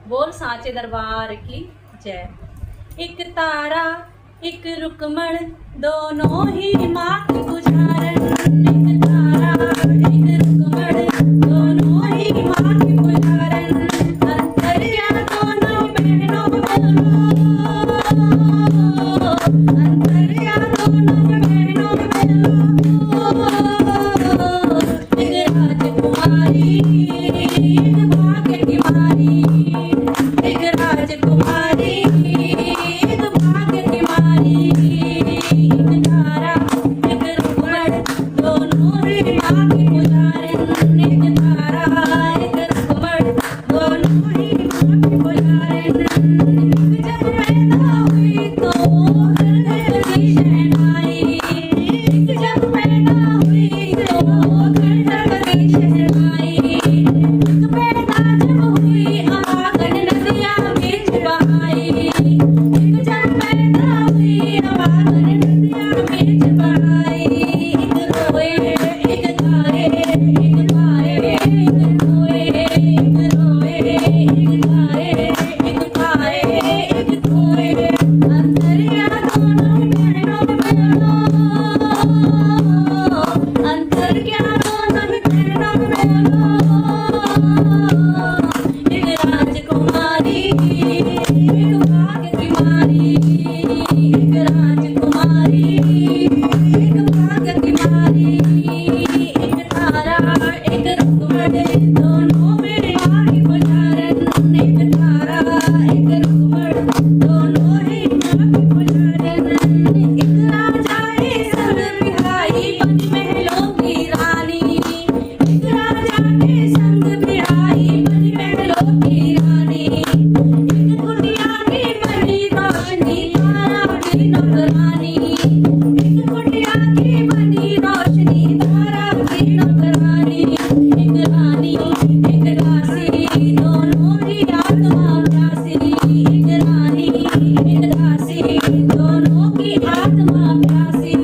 बोल सांचे दरबार की जय। एक तारा एक रुकमण दोनों ही माँ की पुजारन। एक तारा एक रुकमण दोनों ही माँ की पुजारन। अंतर क्या दोनों बहनों बोलो, अंतर क्या दोनों बहनों बोलो। एक राजकुमारी एक भाग्य की मारी, एक राजकुमारी एक भाग्य की मारी। एक तारा एक रुकमण दोनों ही माँ की पुजारन। एक तारा एक रुकमण दोनों ही माँ की पुजारन। जब पैदा हुई तो घर की शहनाई, जब पैदा हुई तो घर की शहनाई। पैदा जब हुई आंगन नदियाँ बीच बहाई, जब पैदा हुई आंगन नदियाँ बीच बहाई। एक रोए एक गाए एक गाए, एक रोए एक रोए एक गाए एक गाए एक रोए। अंतर क्या दोनों बहनों बोलो, अंतर क्या दोनों बहनों बोलो। एक राजकुमारी एक भाग्य की मारी, एक राजकुमारी एक भाग्य की मारी। एक तारा एक रुकमण दोनों मेरे माँ की पुजारन। एक तारा एक रुकमण दोनों ही माँ की पुजारन। एक राजा है सब बिहाई बनी महलों की रानी, एक राजा के संग बिहाई बनी महलों की रानी। एक कुटिया की बनी रोशनी तारा की नौकरानी, एक कुटिया की बनी रोशनी तारा की नौकरानी। एक रानी एक दासी दोनों की आत्मा प्यासी, एक रानी एक दासी दोनों की आत्मा प्यासी।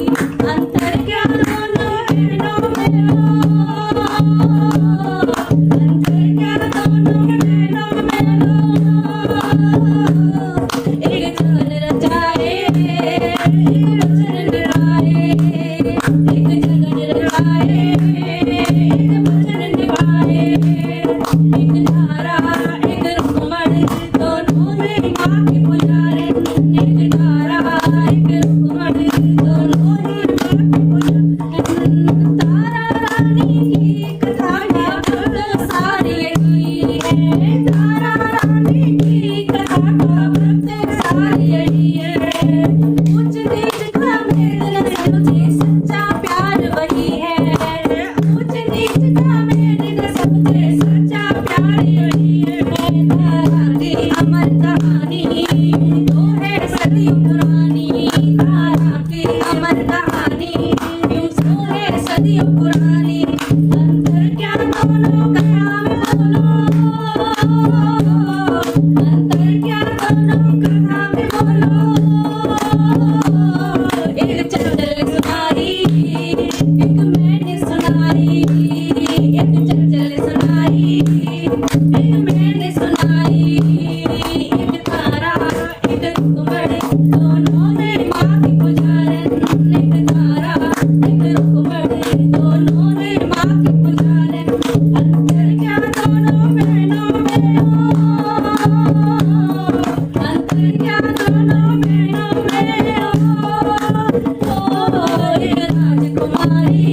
अंतर क्या दोनों बहनों बोलो, अंतर क्या दोनों बहनों बोलो। एक जगन रचाए एक वचन निभाए, एक जगन रचाए एक वचन निभाए। एक तारा एक रुकमण दोनों मेरी माँ की पुजारन। एक तारा एक रुकमण दोनों ही माँ की पुजारन। तारा रानी की कथा बहुत सारी हुई है, तारा रानी की कथा बहुत सारी हुई है। ऊंच नीच का भेद न समझे सच्चा प्यार वही है, ऊंच नीच का भेद न समझे सच्चा प्यार वही है। तारा की अमर कहानी तो है सदियों पुरानी, तारा की अमर कहानी यूं तो है सदियों पुरानी। अंतर क्या दोनों कथा में बोलो, अंतर क्या दोनों कथा में बोलो। एक चंचल सुनाई एक मैंने सुनाई, एक चंचल सुनाई एक मैंने सुनाई। एक तारा एक रुकमण दोनों मेरी माँ की पुजारन। एक तारा एक रुकमण दोनों मेरी माँ की पुजारन। अंतर क्या दोनों बहनों बोलो, अंतर क्या दोनों बहनों बोलो। एक राजकुमारी